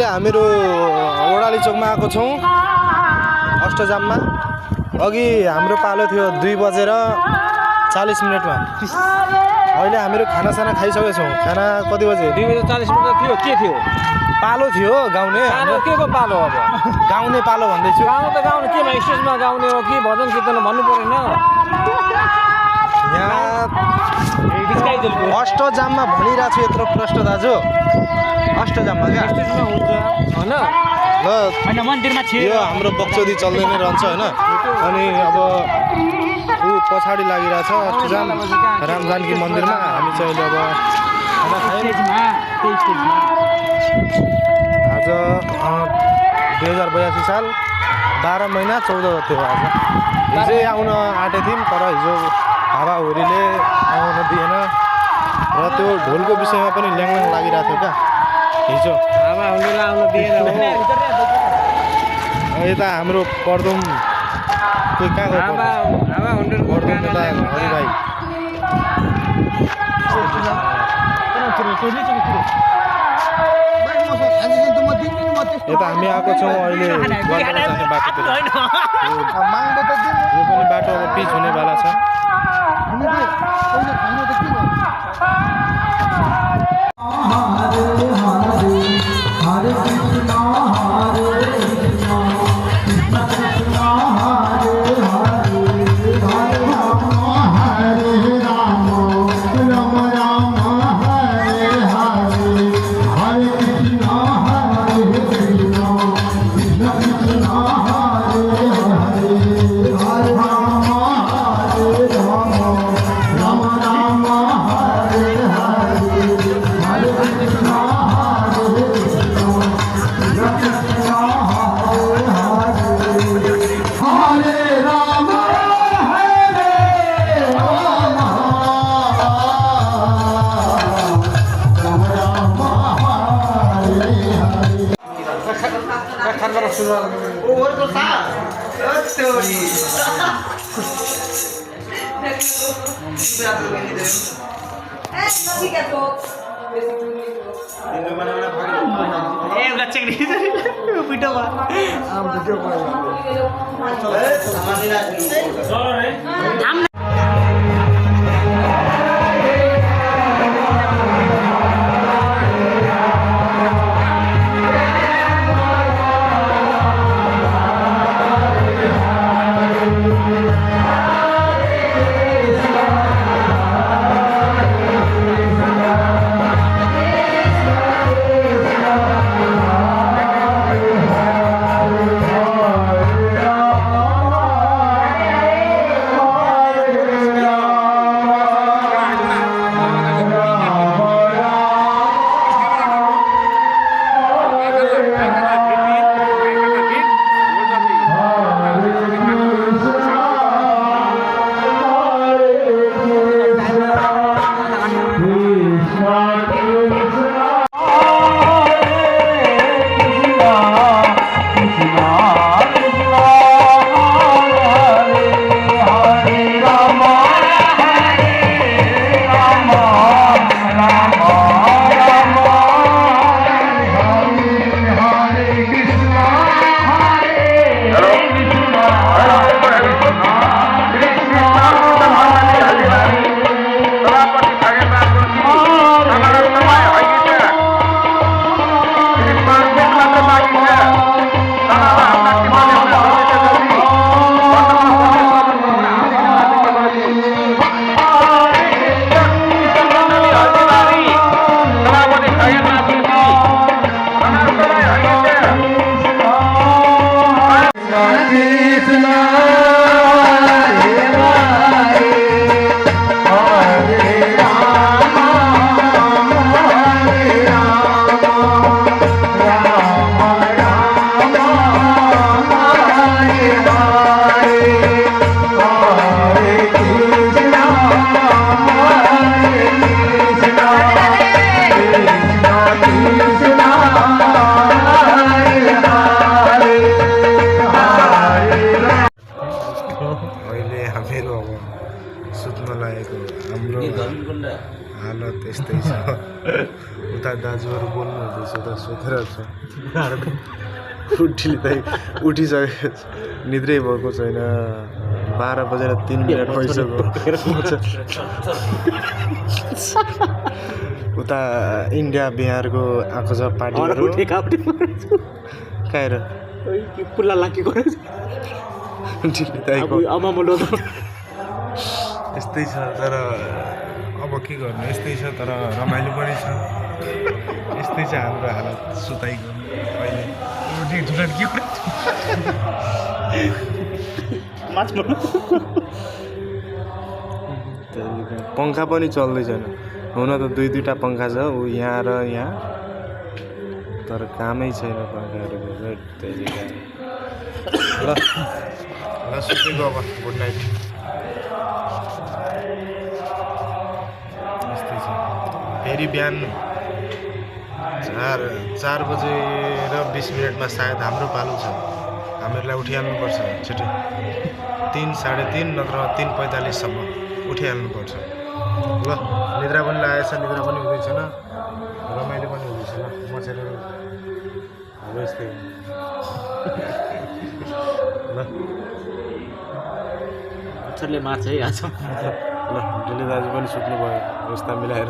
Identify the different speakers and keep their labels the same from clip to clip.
Speaker 1: हामीहरू ओडाली चोकमा आएको छौँ अष्टजाममा। अघि हाम्रो पालो थियो 2:40 अहिले हामीहरू खानासाना खाइसकेका छौँ। खाना कति बजे?
Speaker 2: 2:40 थियो। के थियो?
Speaker 1: पालो थियो गाउने।
Speaker 2: के को पालो? अब
Speaker 1: गाउने पालो भन्दैछु।
Speaker 2: गाउनु त गाउने के भयो? स्टेजमा गाउने हो कि भजन कीर्तन भन्नु परेन?
Speaker 1: यहाँ अष्टजाममा भनिरहेको छु यत्रो प्रष्ट दाजु। अष्टजाममा क्या
Speaker 2: स्टेजमा हुन्छ हैन?
Speaker 1: ल
Speaker 2: मन्दिरमा थियो।
Speaker 1: यो हाम्रो बक्चौदी चल्दै नै रहन्छ हैन। अनि अब ऊ पछाडि लागिरहेछ अष्टजाम रामजानकी मन्दिरमा। हामी चाहिँ अहिले अब खाना खायौँ। आज 2082 साल 12 महिना 14 गते हो आज। हिजै आउन आँटेको थियौँ तर हिजो हावाहुरीले आउन दिएन र त्यो ढोलको विषयमा पनि ल्याङल्याङ लागिरहेको थियो क्या हिजो।
Speaker 2: हावाहुरीले आउन दिएन हो।
Speaker 1: यता हाम्रो पर्दुम कोही कहाँ गयो? पर्दुम यता हरिभाइ। यता हामी आएको छौँ अहिले जाने बाटोतिर। यो पनि बाटो अब पिच हुनेवाला छ। हालत यस्तै छ उता दाजुहरू बोल्नु हुँदैछ उता सोधेर छ उठिसकेको छ निद्रै भएको छैन 12:03 भइसक्यो उता इन्डिया बिहारको आएको छ पार्टीहरू कहाँ
Speaker 2: पुल्ला लाकी गरेछ
Speaker 1: यस्तै छ तर अब के गर्नु यस्तै छ तर रमाइलो पनि छ यस्तै छ हाम्रो हालत सुताइको अहिले पङ्खा पनि चल्दै छैन हुन त दुईवटा पङ्खा छ ऊ यहाँ र यहाँ तर कामै छैन पङ्खाहरूको ल सुतेको अब गुड नाइट यस्तै छ फेरि बिहान 4:20 सायद हाम्रो पालो छ हामीहरूलाई उठिहाल्नुपर्छ छिटै 3:30 नत्र 3:45 उठिहाल्नुपर्छ ल निद्रा पनि लागेछ निद्रा पनि हुँदैछैन रमाइलो पनि हुँदैछैन मचेर अब यस्तै ल
Speaker 2: मच्छरले मार्छ है आज
Speaker 1: ल डेली दाजु पनि सुत्नु भयो व्यवस्था मिलाएर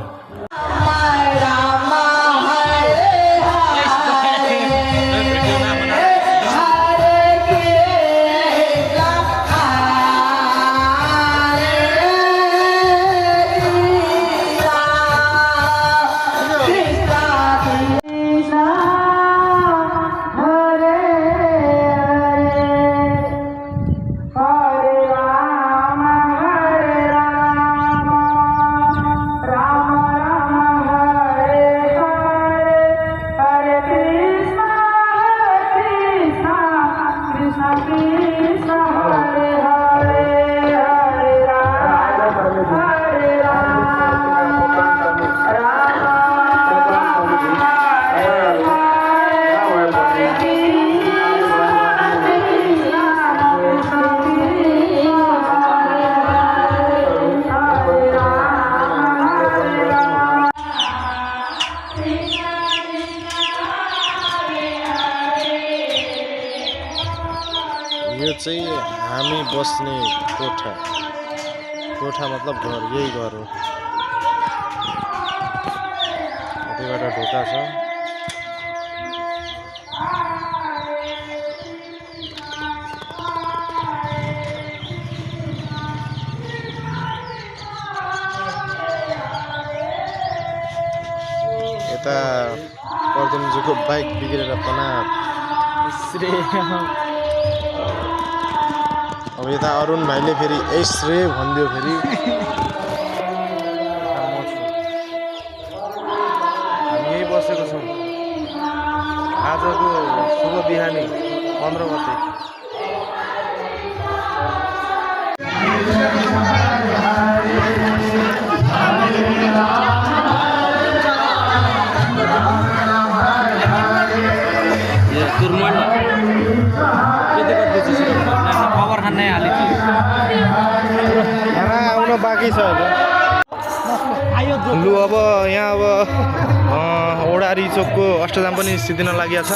Speaker 1: यो चाहिँ हामी बस्ने कोठा मतलब घर यही घर हो यतिबाट ढोका छ यता पर्दमजीको बाइक बिग्रेर पनाप अब यता अरुण भाइले फेरि एस्रे भनिदियो फेरि हामी यही बसेको छौँ आजको शुभ बिहानी 15 गते आउन बाँकी छ लु अब यहाँ अब ओडारी चोकको अष्टजाम पनि सिद्धिन लागि छ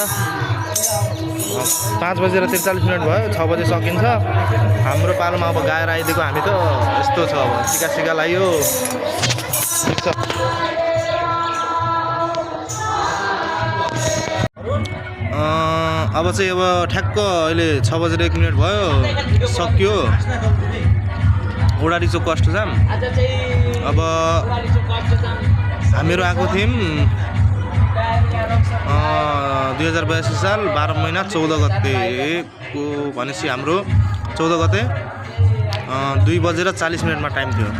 Speaker 1: 5:43 भयो 6 बजे सकिन्छ हाम्रो पालोमा अब गाएर आइदिएको हामी त यस्तो छ अब सिका लाग्यो ठिक छ अब चाहिँ अब ठ्याक्क अहिले 6:01 भयो सक्यो ओडारी चोकको अष्टजाम अब हामीहरू आएको थियौँ 2082 साल 12 महिना 14 गतेको भनेपछि हाम्रो 14 गते 2:40 टाइम थियो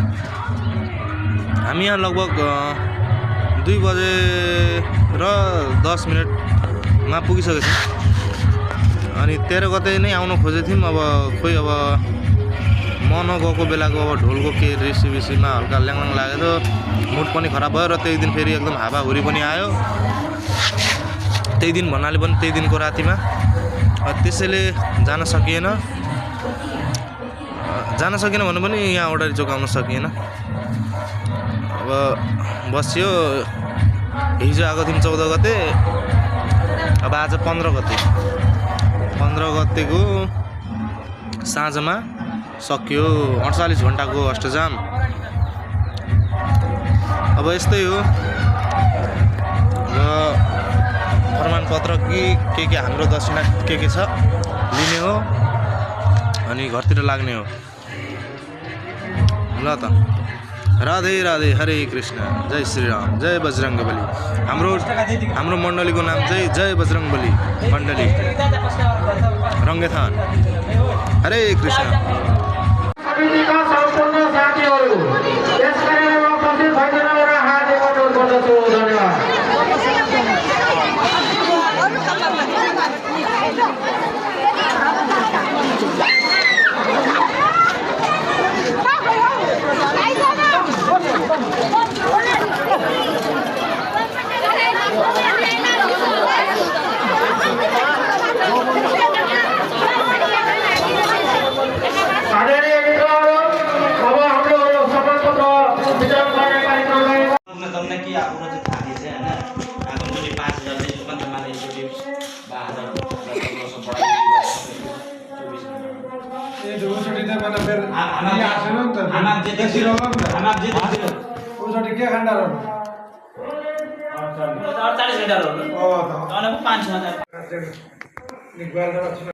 Speaker 1: हामी यहाँ लगभग 2:10 पुगिसकेको थियौँ अनि 13 गते नै आउन खोजेको थियौँ अब खोइ अब म नगएको बेलाको अब ढोलको के रेसिपीमा हल्का ल्याङल्याङ लागेर मुड पनि खराब भयो र त्यही दिन फेरि एकदम हावाहुरी पनि आयो त्यही दिन भन्नाले पनि त्यही दिनको रातिमा त्यसैले जान सकिएन भन्नु पनि यहाँ ओडारी चोक आउन सकिएन अब बस्यो हिजो आएको थियौँ 14 गते अब आज 15 गते 15 गतेको साँझमा सक्यो 48 घन्टाको अष्टजाम अब यस्तै हो र प्रमाणपत्र के हाम्रो दक्षिणा के छ लिने हो अनि घरतिर लाग्ने हो ल त राधे राधे हरे कृष्ण जय श्रीराम जय बजरङ्गबली हाम्रो मण्डलीको नाम चाहिँ जय बजरङ्गबली मण्डली रङ्गेथान हरे कृष्ण
Speaker 3: समितिका सम्पूर्ण साथीहरू यस कार्यक्रममा उपस्थित भइदिनु र हार्दिक अनुरोध गर्दछु धन्यवाद आदरणीय मित्रहरू अब हाम्रो शपथ पत्र वितरण गर्ने कार्यक्रमलाई
Speaker 4: તમને કે આપણો જે થાકી છે ને આગળ જોડી 5000 ની પણ તમારે જોડી 12000
Speaker 5: ये दोसोटी त माने फेर
Speaker 4: आमा
Speaker 5: यहाँ आसेन नि त
Speaker 4: आमा जे देखिरो आमा जे देखिरो
Speaker 5: दोसोटी के खण्डा रहनु
Speaker 4: 48 घण्टा रहनु
Speaker 5: ओ त
Speaker 4: तने 5000
Speaker 5: निकाल्दा